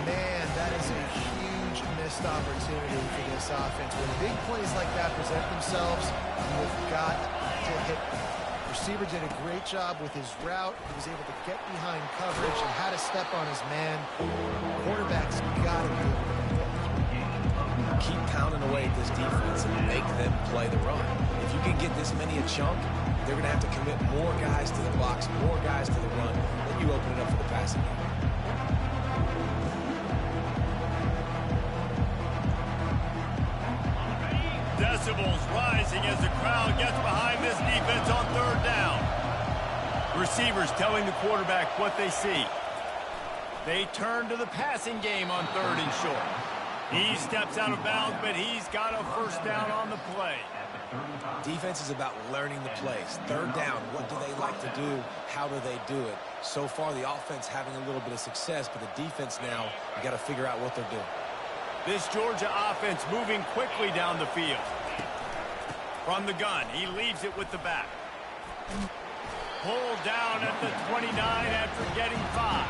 Man, that is a huge missed opportunity for this offense. When big plays like that present themselves, you've got to hit them. Receiver did a great job with his route. He was able to get behind coverage and had to step on his man. Quarterback's got to be able to do that. Keep pounding away at this defense and make them play the run. If you can get this many a chunk, they're going to have to commit more guys to the box, more guys to the run. Then you open it up for the passing game. Decibels rising as the crowd gets behind this defense on third down. Receivers telling the quarterback what they see. They turn to the passing game on third and short. He steps out of bounds, but he's got a first down on the play. Defense is about learning the plays. Third down, what do they like to do? How do they do it? So far, the offense having a little bit of success, but the defense now, you got to figure out what they're doing. This Georgia offense moving quickly down the field. From the gun, he leaves it with the back. Pulled down at the 29 after getting 5.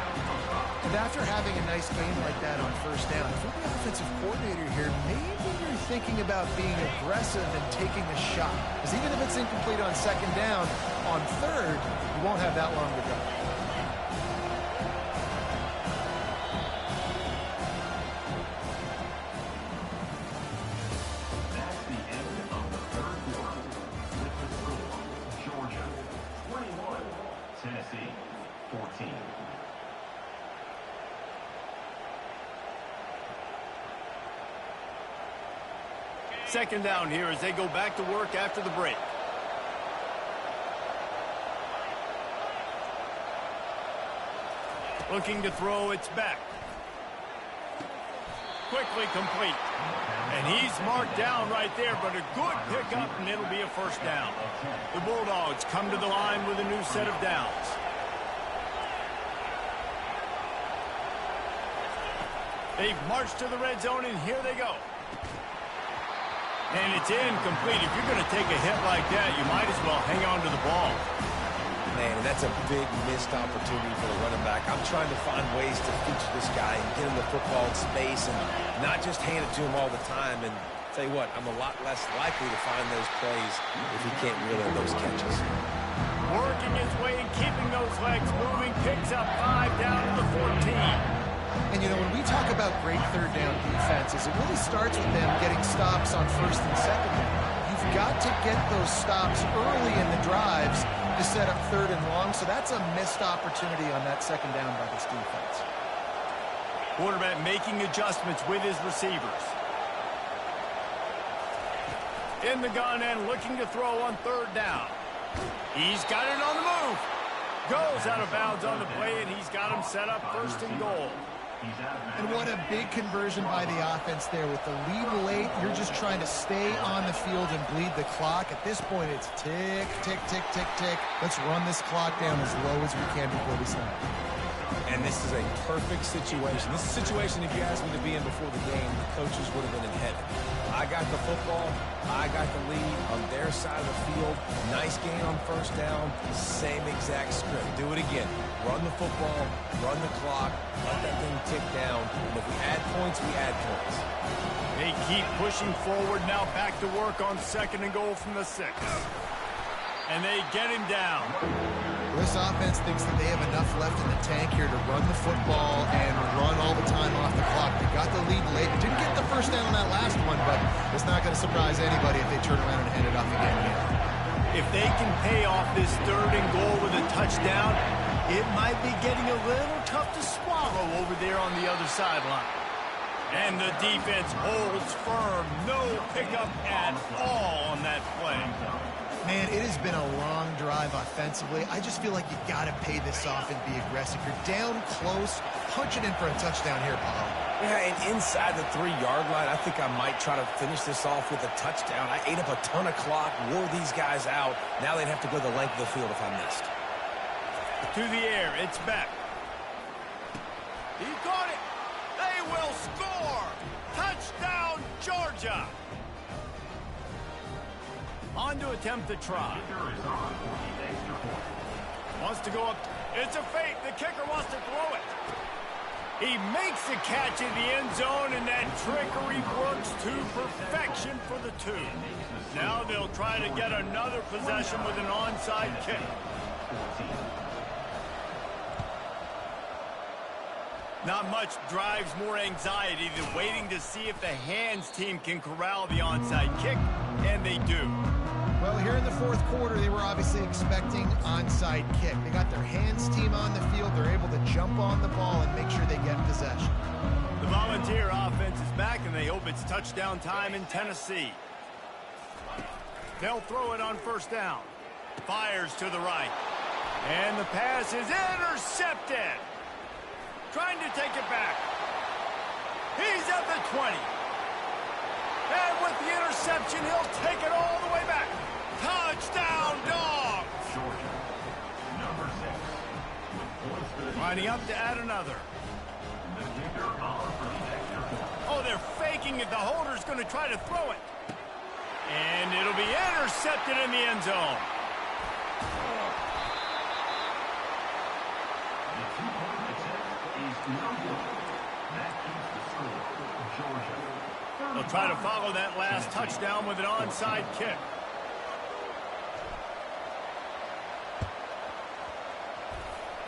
And after having a nice game like that on first down, if you're the offensive coordinator here, maybe you're thinking about being aggressive and taking a shot. Because even if it's incomplete on second down, on third, you won't have that long to go. That's the end of the third quarter. With the score, Georgia 21, Tennessee 14. Second down here as they go back to work after the break. Looking to throw, it's back. Quickly complete. And he's marked down right there, but a good pickup, and it'll be a first down. The Bulldogs come to the line with a new set of downs. They've marched to the red zone, and here they go. And it's incomplete. If you're going to take a hit like that, you might as well hang on to the ball. Man, and that's a big missed opportunity for the running back. I'm trying to find ways to feature this guy and get him the football in space and not just hand it to him all the time. And tell you what, I'm a lot less likely to find those plays if he can't reel in those catches. Working his way and keeping those legs moving. Picks up 5 down to the 14. And, you know, when we talk about great third down defenses, it really starts with them getting stops on first and second down. You've got to get those stops early in the drives to set up third and long, so that's a missed opportunity on that second down by this defense. Quarterback making adjustments with his receivers. In the gun and looking to throw on third down. He's got it on the move. Goes out of bounds on the play, and he's got him set up first and goal. And what a big conversion by the offense there. With the lead late, you're just trying to stay on the field and bleed the clock. At this point, it's tick, tick, tick, tick, tick. Let's run this clock down as low as we can before we stop. And this is a perfect situation. This is a situation, if you asked me to be in before the game, the coaches would have been in heaven. I got the football. I got the lead on their side of the field. Nice gain on first down. Same exact script. Do it again. Run the football, run the clock, let that thing tick down. And if we add points, we add points. They keep pushing forward. Now back to work on 2nd and goal from the 6. And they get him down. This offense thinks that they have enough left in the tank here to run the football and run all the time off the clock. They got the lead late. Didn't get the first down on that last one, but it's not going to surprise anybody if they turn around and hand it off again here. If they can pay off this 3rd and goal with a touchdown, it might be getting a little tough to swallow over there on the other sideline. And the defense holds firm. No pickup at all on that play. Man, it has been a long drive offensively. I just feel like you got to pay this off and be aggressive. You're down close. Punch it in for a touchdown here, Paul. Yeah, and inside the 3-yard line, I think I might try to finish this off with a touchdown. I ate up a ton of clock, wore these guys out. Now they'd have to go the length of the field if I missed. To the air, it's back. He caught it. They will score. Touchdown, Georgia. On to attempt the try. Wants to go up. It's a fake. The kicker wants to throw it. He makes the catch in the end zone, and that trickery works to perfection for the 2. Now they'll try to get another possession with an onside kick. Not much drives more anxiety than waiting to see if the hands team can corral the onside kick, and they do. Well, here in the 4th quarter, they were obviously expecting onside kick. They got their hands team on the field. They're able to jump on the ball and make sure they get possession. The Volunteer offense is back, and they hope it's touchdown time in Tennessee. They'll throw it on 1st down. Fires to the right. And the pass is intercepted. Trying to take it back. He's at the 20. And with the interception, he'll take it all the way back. Touchdown, Dogs! Georgia, number 6. With points for the Lining up to add another. The kicker on for the extra point. Oh, they're faking it. The holder's going to try to throw it. And it'll be intercepted in the end zone. The 2-point attempt is no good. That keeps the score. Georgia. They'll try to follow that last touchdown with an onside kick.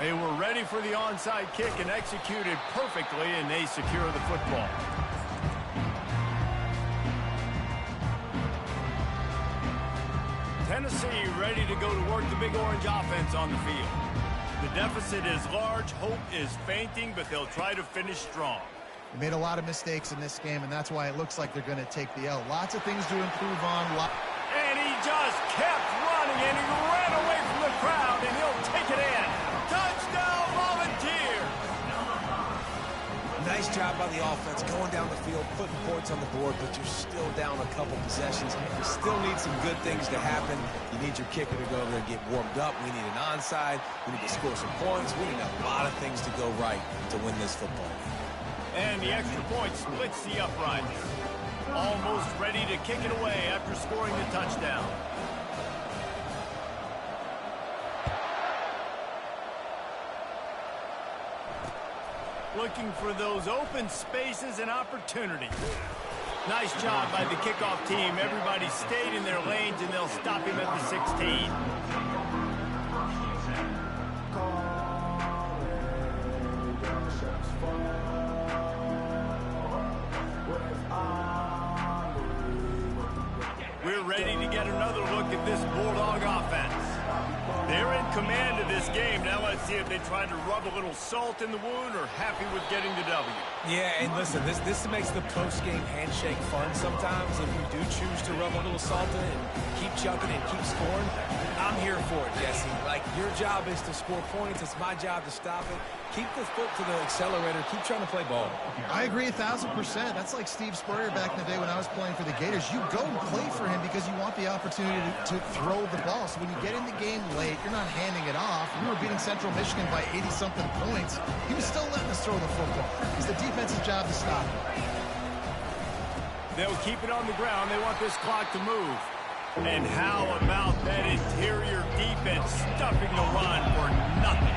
They were ready for the onside kick and executed perfectly, and they secure the football. Tennessee ready to go to work the Big Orange offense on the field. The deficit is large, hope is fainting, but they'll try to finish strong. They made a lot of mistakes in this game, and that's why it looks like they're going to take the L. Lots of things to improve on. And he just kept running, and he ran away from the crowd, and he'll take it in. Touchdown, Volunteers! Nice job by the offense going down the field, putting points on the board, but you're still down a couple possessions. You still need some good things to happen. You need your kicker to go over there and get warmed up. We need an onside. We need to score some points. We need a lot of things to go right to win this football game. And the extra point splits the upright. Almost ready to kick it away after scoring the touchdown. Looking for those open spaces and opportunities. Nice job by the kickoff team. Everybody stayed in their lanes, and they'll stop him at the 16. We're ready to get another look at this Bulldog offense. They're in command of this game. Now let's see if they try to rub a little salt in the wound or happy with getting the W. Yeah, and listen, this makes the post-game handshake fun sometimes. If you do choose to rub a little salt in it and keep chucking and keep scoring, I'm here for it, Jesse. Like, your job is to score points. It's my job to stop it. Keep the foot to the accelerator. Keep trying to play ball. I agree 1,000%. That's like Steve Spurrier back in the day when I was playing for the Gators. You go and play for him because you want the opportunity to throw the ball. So when you get in the game late, you're not handing it off. We were beating Central Michigan by 80-something points. He was still letting us throw the football. It's the defense's job to stop him. They'll keep it on the ground. They want this clock to move. And how about that interior defense stuffing the run for nothing?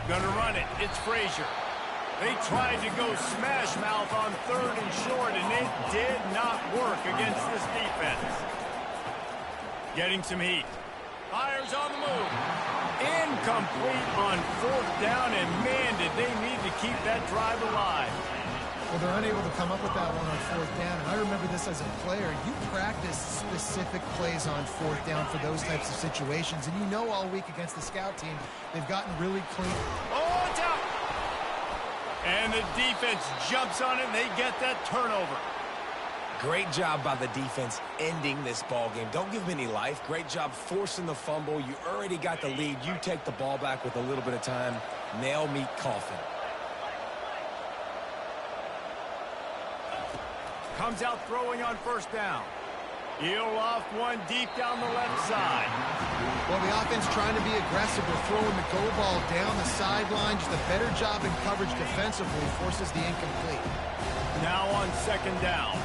Gonna run it. It's Frazier. They tried to go smash mouth on 3rd and short, and it did not work against this defense. Getting some heat. Fires on the move. Incomplete on 4th down, and man, did they need to keep that drive alive. Well, they're unable to come up with that one on 4th down, and I remember this as a player. You practice specific plays on 4th down for those types of situations, and you know all week against the scout team, they've gotten really clean. Oh, it's out! And the defense jumps on it, and they get that turnover. Great job by the defense ending this ball game. Don't give them any life. Great job forcing the fumble. You already got the lead. You take the ball back with a little bit of time. Nail meet coffin. Comes out throwing on 1st down. He'll off one deep down the left side. Well, the offense trying to be aggressive. They're throwing the go ball down the sideline. Just a better job in coverage defensively forces the incomplete. Now on 2nd down.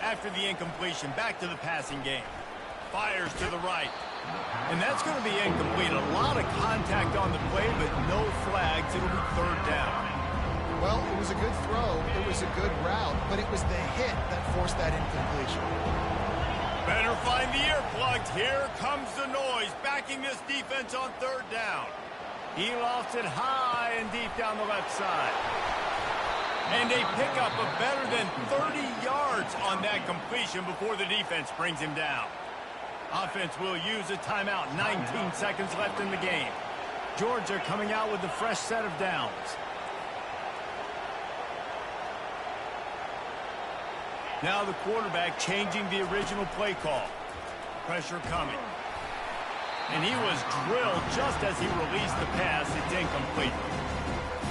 After the incompletion, back to the passing game. Fires to the right. And that's going to be incomplete. A lot of contact on the play, but no flags. It'll be 3rd down. Well, it was a good throw. It was a good route, but it was the hit that forced that incompletion. Better find the earplugs. Here comes the noise, backing this defense on 3rd down. He lofts it high and deep down the left side. And they pick up a better than 30 yards on that completion before the defense brings him down. Offense will use a timeout. 19 seconds left in the game. Georgia coming out with a fresh set of downs. Now the quarterback changing the original play call. Pressure coming. And he was drilled just as he released the pass. It's incomplete.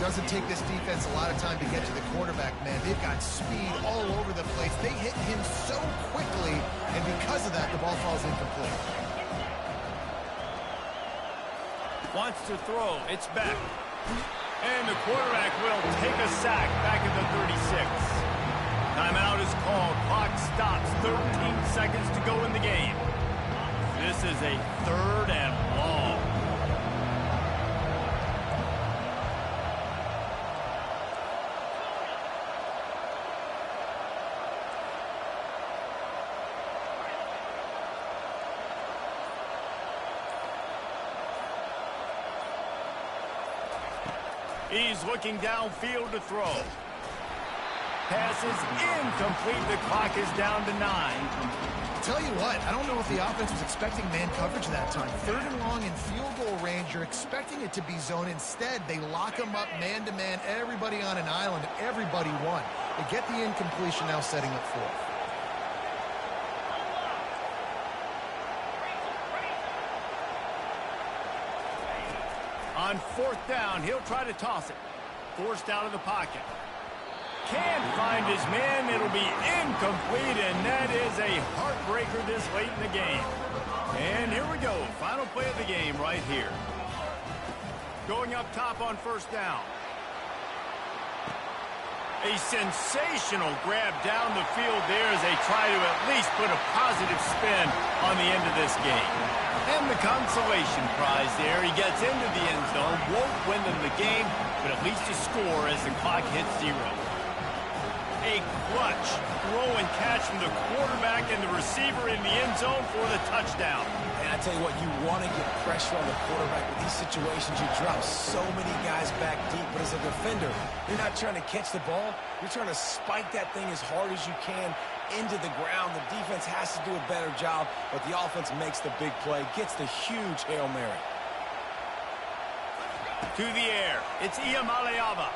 Doesn't take this defense a lot of time to get to the quarterback, man. They've got speed all over the place. They hit him so quickly, and because of that, the ball falls incomplete. Wants to throw. It's back. And the quarterback will take a sack back at the 36. Timeout is called. Clock stops. 13 seconds to go in the game. This is a 3rd and long. He's looking downfield to throw. Pass is incomplete. The clock is down to 9. Tell you what, I don't know if the offense was expecting man coverage that time. 3rd and long in field goal range. You're expecting it to be zone. Instead, they lock them up man-to-man, everybody on an island, and everybody won. They get the incompletion, now setting up 4th. On 4th down, he'll try to toss it. Forced out of the pocket. Can't find his man. It'll be incomplete, and that is a heartbreaker this late in the game. And here we go. Final play of the game right here. Going up top on 1st down. A sensational grab down the field there as they try to at least put a positive spin on the end of this game. And the consolation prize there. He gets into the end zone, won't win them the game, but at least a score as the clock hits 0. A clutch throw and catch from the quarterback and the receiver in the end zone for the touchdown. And I tell you what, you want to get pressure on the quarterback. With these situations, you drop so many guys back deep. But as a defender, you're not trying to catch the ball. You're trying to spike that thing as hard as you can into the ground. The defense has to do a better job, but the offense makes the big play, gets the huge Hail Mary. To the air. It's Iamaleava.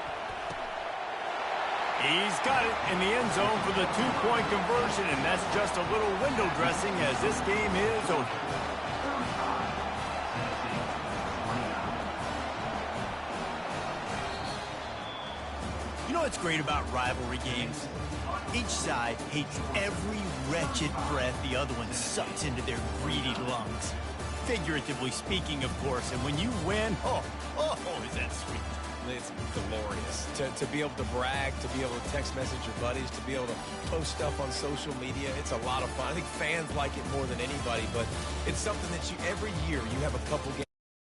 He's got it in the end zone for the 2-point conversion, and that's just a little window dressing as this game is over. You know what's great about rivalry games? Each side hates every wretched breath the other one sucks into their greedy lungs. Figuratively speaking, of course. And when you win, oh, is that sweet. It's glorious to be able to brag, to be able to text message your buddies, to be able to post stuff on social media. It's a lot of fun. I think fans like it more than anybody, but it's something that every year you have a couple games.